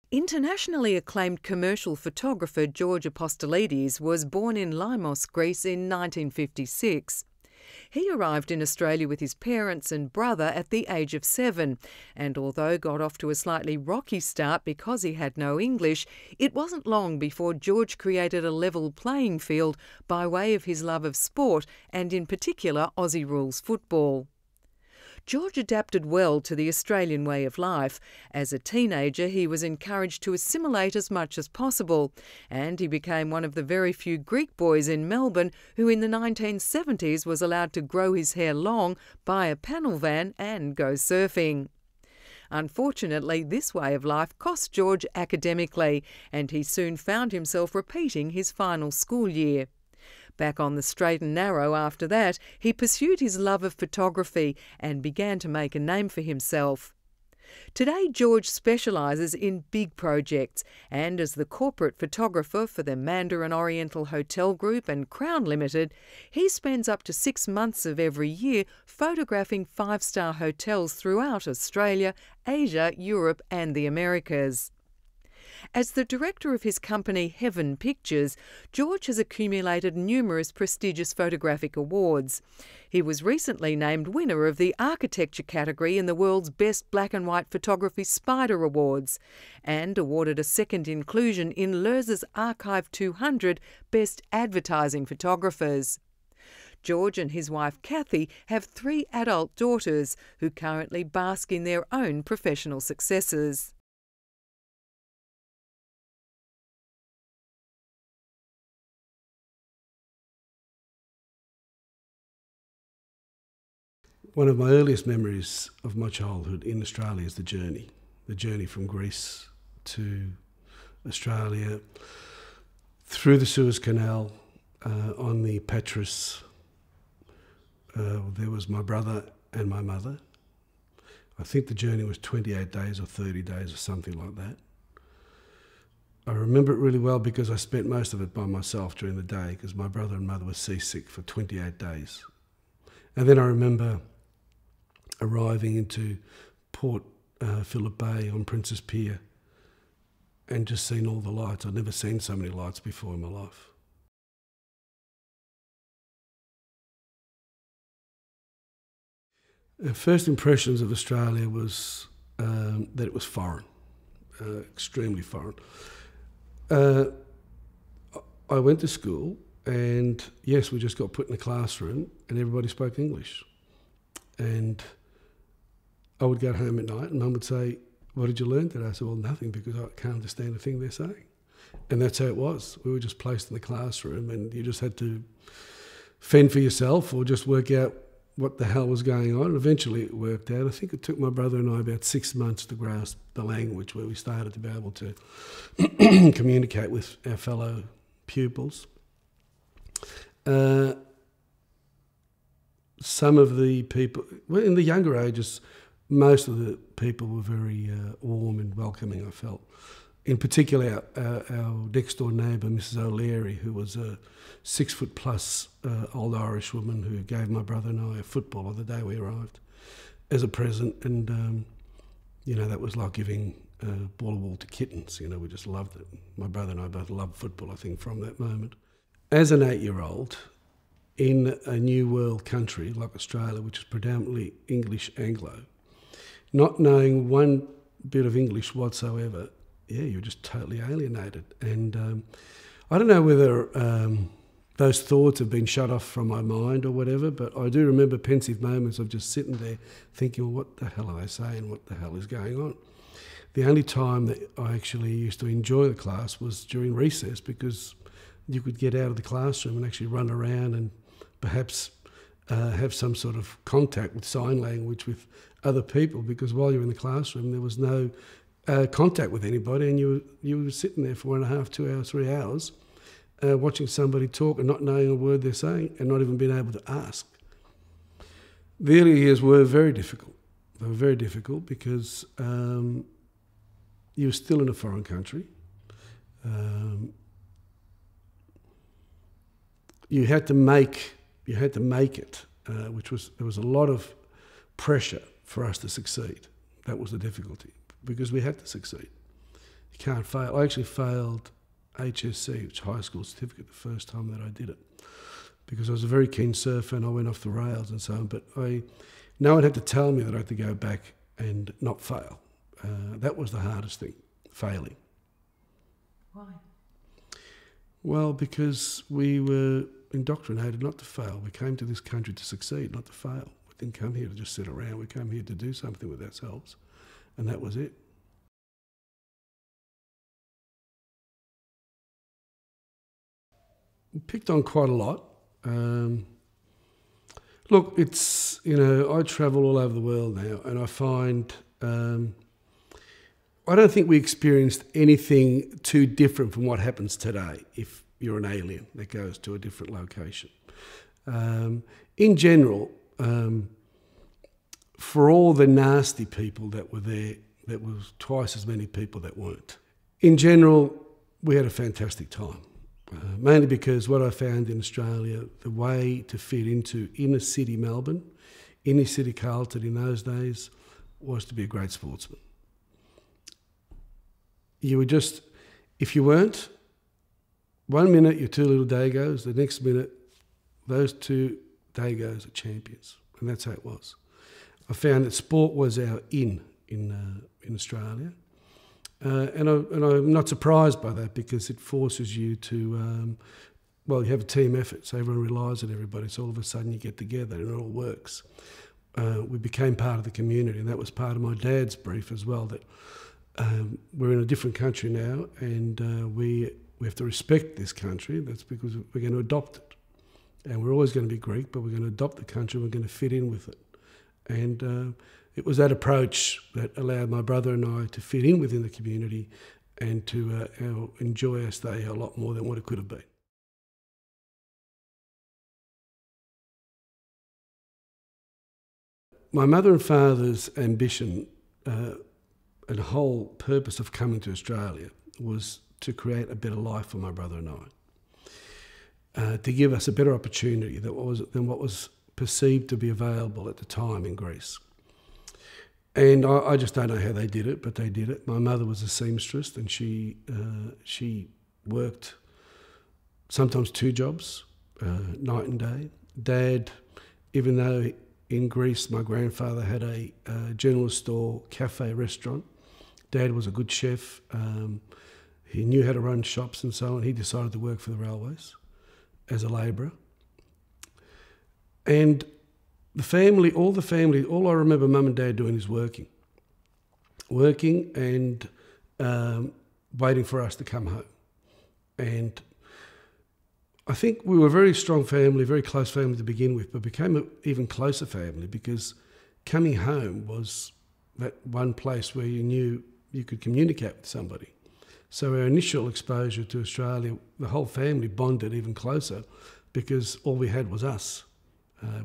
Internationally acclaimed commercial photographer George Apostolidis was born in Limos, Greece in 1956. He arrived in Australia with his parents and brother at the age of 7, and although got off to a slightly rocky start because he had no English, it wasn't long before George created a level playing field by way of his love of sport and in particular Aussie rules football. George adapted well to the Australian way of life. As a teenager, he was encouraged to assimilate as much as possible, and he became one of the very few Greek boys in Melbourne who in the 1970s was allowed to grow his hair long, buy a panel van and go surfing. Unfortunately, this way of life cost George academically, and he soon found himself repeating his final school year. Back on the straight and narrow after that, he pursued his love of photography and began to make a name for himself. Today, George specialises in big projects, and as the corporate photographer for the Mandarin Oriental Hotel Group and Crown Limited, he spends up to 6 months of every year photographing 5-star hotels throughout Australia, Asia, Europe and the Americas. As the director of his company Heaven Pictures, George has accumulated numerous prestigious photographic awards. He was recently named winner of the architecture category in the world's Best Black and White Photography Spider Awards, and awarded a second inclusion in Leuze's Archive 200 Best Advertising Photographers. George and his wife Kathy have 3 adult daughters who currently bask in their own professional successes. One of my earliest memories of my childhood in Australia is the journey from Greece to Australia, through the Suez Canal, on the Petrus. There was my brother and my mother. I think the journey was 28 days or 30 days or something like that. I remember it really well because I spent most of it by myself during the day because my brother and mother were seasick for 28 days. And then I remember arriving into Port Phillip Bay on Princes Pier and just seeing all the lights. I'd never seen so many lights before in my life. First impressions of Australia was that it was foreign, extremely foreign. I went to school and yes, we just got put in a classroom and everybody spoke English. And I would go home at night and Mum would say, "What did you learn today?" I said, "Well, nothing, because I can't understand a thing they're saying." And that's how it was. We were just placed in the classroom and you just had to fend for yourself or just work out what the hell was going on. Eventually it worked out. I think it took my brother and I about 6 months to grasp the language, where we started to be able to communicate with our fellow pupils. Some of the people, well, in the younger ages, most of the people were very warm and welcoming, I felt. In particular, our next-door neighbour, Mrs O'Leary, who was a 6-foot-plus old Irish woman who gave my brother and I a football on the day we arrived as a present. And, you know, that was like giving ball of wool to kittens. You know, we just loved it. My brother and I both loved football, I think, from that moment. As an 8-year-old, in a new world country like Australia, which is predominantly English Anglo, not knowing one bit of English whatsoever, yeah, you're just totally alienated. And I don't know whether those thoughts have been shut off from my mind or whatever, but I do remember pensive moments of just sitting there thinking, well, what the hell are they saying? What the hell is going on? The only time that I actually used to enjoy the class was during recess, because you could get out of the classroom and actually run around and perhaps have some sort of contact with sign language with other people, because while you're in the classroom there was no contact with anybody, and you were sitting there for 1.5, 2 hours, 3 hours watching somebody talk and not knowing a word they're saying and not even being able to ask. The early years were very difficult. They were very difficult because you were still in a foreign country. You had to make it, there was a lot of pressure for us to succeed. That was the difficulty, because we had to succeed. You can't fail. I actually failed HSC, which is high school certificate, the first time that I did it, because I was a very keen surfer and I went off the rails and so on. But no one had to tell me that I had to go back and not fail. That was the hardest thing, failing. Why? Well, because we were indoctrinated not to fail. We came to this country to succeed, not to fail. We didn't come here to just sit around. We came here to do something with ourselves, and that was it. We picked on quite a lot. Look, it's, I travel all over the world now, and I find I don't think we experienced anything too different from what happens today if you're an alien that goes to a different location. In general, for all the nasty people that were there, there was twice as many people that weren't. In general, we had a fantastic time, mainly because what I found in Australia, the way to fit into inner city Melbourne, inner city Carlton in those days, was to be a great sportsman. You were just, if you weren't, 1 minute you're two little dagos, the next minute those two dagos are champions, and that's how it was. I found that sport was our in Australia, and I'm not surprised by that, because it forces you to, you have a team effort, so everyone relies on everybody, so all of a sudden you get together and it all works. We became part of the community, and that was part of my dad's brief as well, that we're in a different country now, and we have to respect this country. That's because we're going to adopt it. And we're always going to be Greek, but we're going to adopt the country, we're going to fit in with it. And it was that approach that allowed my brother and I to fit in within the community and to enjoy our stay a lot more than what it could have been. My mother and father's ambition and whole purpose of coming to Australia was to create a better life for my brother and I, to give us a better opportunity than what was perceived to be available at the time in Greece. And I just don't know how they did it, but they did it. My mother was a seamstress, and she worked sometimes 2 jobs, night and day. Dad, even though in Greece my grandfather had a general store, cafe, restaurant, Dad was a good chef. He knew how to run shops and so on. He decided to work for the railways as a labourer. And all I remember Mum and Dad doing is working and waiting for us to come home. And I think we were a very strong family, very close family to begin with, but became an even closer family because coming home was that one place where you knew you could communicate with somebody. So our initial exposure to Australia, the whole family bonded even closer because all we had was us.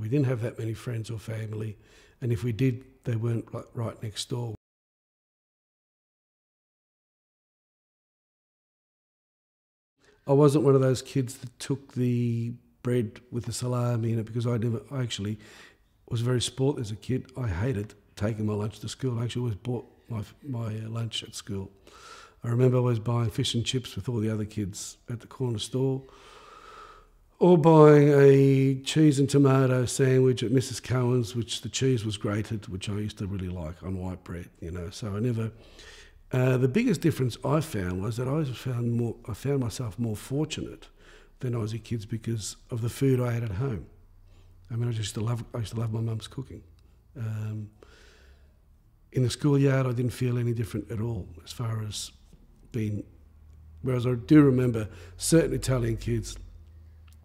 We didn't have that many friends or family, and if we did, they weren't right next door. I wasn't one of those kids that took the bread with the salami in it, because I actually was very sport as a kid. I hated taking my lunch to school. I actually always bought my lunch at school. I remember always buying fish and chips with all the other kids at the corner store, or buying a cheese and tomato sandwich at Mrs. Cohen's, which the cheese was grated, which I used to really like on white bread, So I never... the biggest difference I found was that I found myself more fortunate than I was a kid because of the food I had at home. I mean, I used to love my mum's cooking. In the schoolyard, I didn't feel any different at all as far as being... Whereas I do remember certain Italian kids,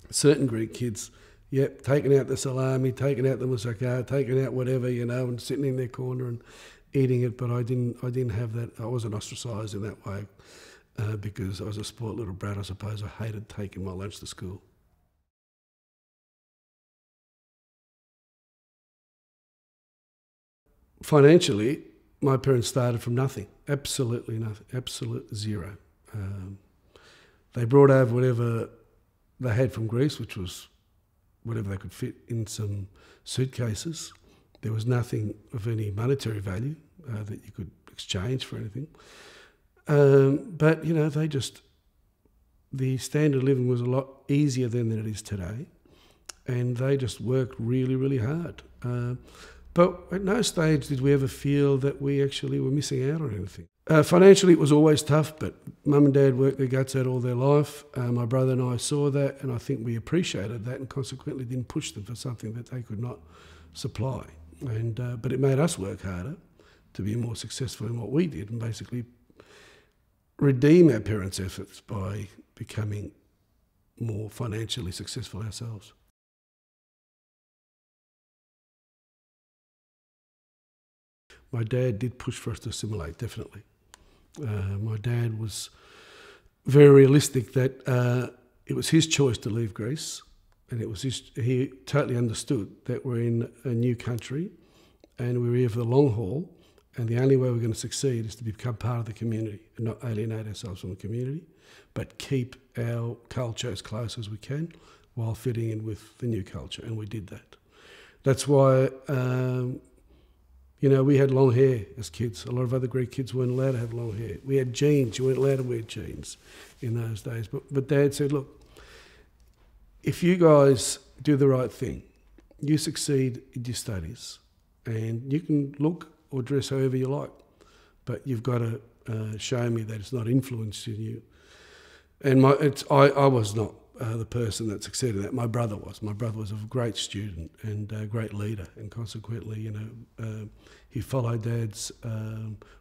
certain Greek kids, taking out the salami, taking out the moussaka, taking out whatever, and sitting in their corner and eating it. But I didn't have that. I wasn't ostracised in that way because I was a spoilt little brat, I suppose. I hated taking my lunch to school. Financially, my parents started from nothing, absolutely nothing, absolute zero. They brought over whatever they had from Greece, which was whatever they could fit in some suitcases. There was nothing of any monetary value that you could exchange for anything. But, you know, the standard of living was a lot easier then than it is today. And they just worked really, really hard. But at no stage did we ever feel that we actually were missing out on anything. Financially, it was always tough, but Mum and Dad worked their guts out all their life. My brother and I saw that, and I think we appreciated that, and consequently didn't push them for something that they could not supply. But it made us work harder to be more successful in what we did, and basically redeem our parents' efforts by becoming more financially successful ourselves. My dad did push for us to assimilate, definitely. My dad was very realistic that it was his choice to leave Greece, and he totally understood that we're in a new country and we're here for the long haul, and the only way we're going to succeed is to become part of the community and not alienate ourselves from the community, but keep our culture as close as we can while fitting in with the new culture, and we did that. That's why you know, we had long hair as kids. A lot of other Greek kids weren't allowed to have long hair. We had jeans. You weren't allowed to wear jeans in those days. But Dad said, look, if you guys do the right thing, you succeed in your studies, and you can look or dress however you like, but you've got to show me that it's not influencing you. And I was not the person that succeeded in that. My brother was. My brother was a great student and a great leader, and consequently, you know, he followed Dad's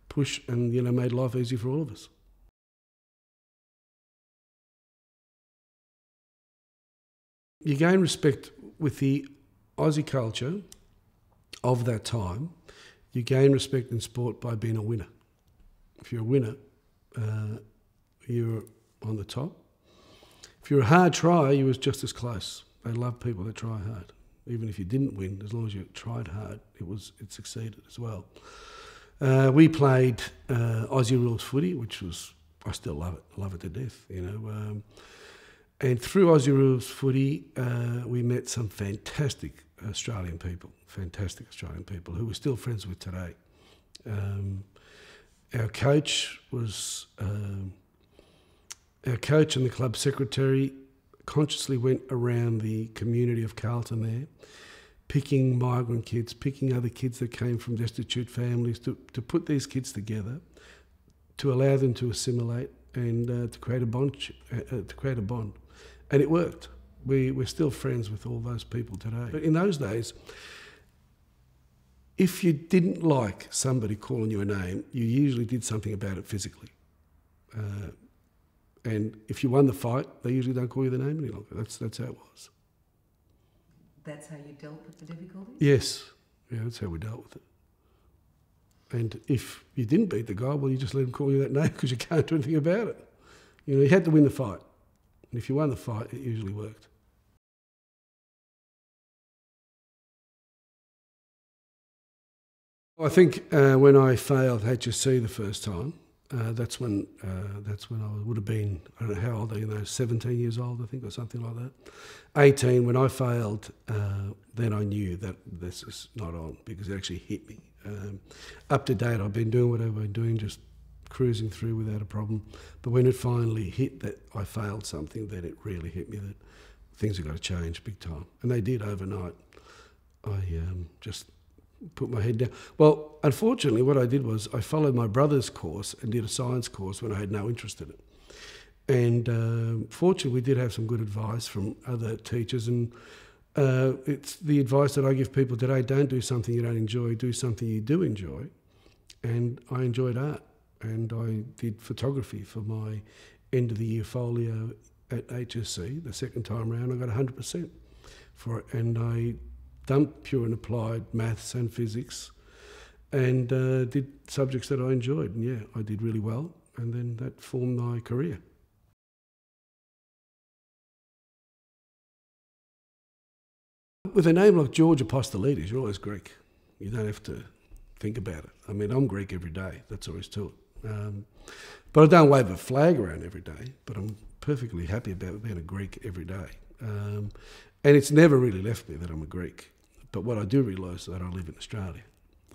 push and, you know, made life easy for all of us. You gain respect with the Aussie culture of that time. You gain respect in sport by being a winner. If you're a winner, you're on the top. If you're a hard try, you was just as close. They love people that try hard. Even if you didn't win, as long as you tried hard, it succeeded as well. We played Aussie rules footy, which was, I still love it. I love it to death, you know. And through Aussie rules footy, we met some fantastic Australian people who we're still friends with today. Our coach and the club secretary consciously went around the community of Carlton there, picking migrant kids, picking other kids that came from destitute families, to put these kids together, to allow them to assimilate and to create a bond. And it worked. We're still friends with all those people today. But in those days, if you didn't like somebody calling you a name, you usually did something about it physically. And if you won the fight, they usually don't call you the name any longer. That's how it was. That's how you dealt with the difficulties? Yes. Yeah, that's how we dealt with it. And if you didn't beat the guy, well, you just let him call you that name because you can't do anything about it. You know, you had to win the fight. And if you won the fight, it usually worked. I think when I failed HSC the first time, that's when I would have been, I don't know how old are you now, 17 years old, I think, or something like that. 18, when I failed, then I knew that this is not on, because it actually hit me. Up to date, I've been doing what I've been doing, just cruising through without a problem. But when it finally hit that I failed something, then it really hit me that things have got to change big time. And they did overnight. I just put my head down. Well, unfortunately, what I did was I followed my brother's course and did a science course when I had no interest in it. And fortunately, we did have some good advice from other teachers. And it's the advice that I give people today: don't do something you don't enjoy, do something you do enjoy. And I enjoyed art. And I did photography for my end of the year folio at HSC. The second time round, I got 100% for it. And I dumped pure and applied maths and physics, and did subjects that I enjoyed. And yeah, I did really well, and then that formed my career. With a name like George Apostolidis, you're always Greek. You don't have to think about it. I mean, I'm Greek every day. That's always to it. But I don't wave a flag around every day, but I'm perfectly happy about being a Greek every day. And it's never really left me that I'm a Greek. But what I do realise is that I live in Australia.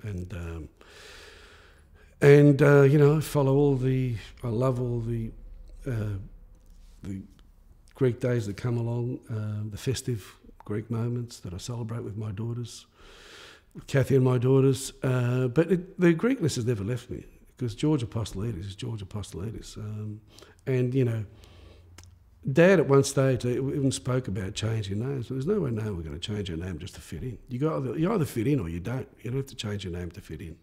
And And I love all the Greek days that come along, the festive Greek moments that I celebrate with my daughters, with Kathy and my daughters. But the Greekness has never left me, because George Apostolidis is George Apostolidis. Dad at one stage even spoke about changing names, but there's no way we're going to change our name just to fit in. You either fit in or you don't. You don't have to change your name to fit in.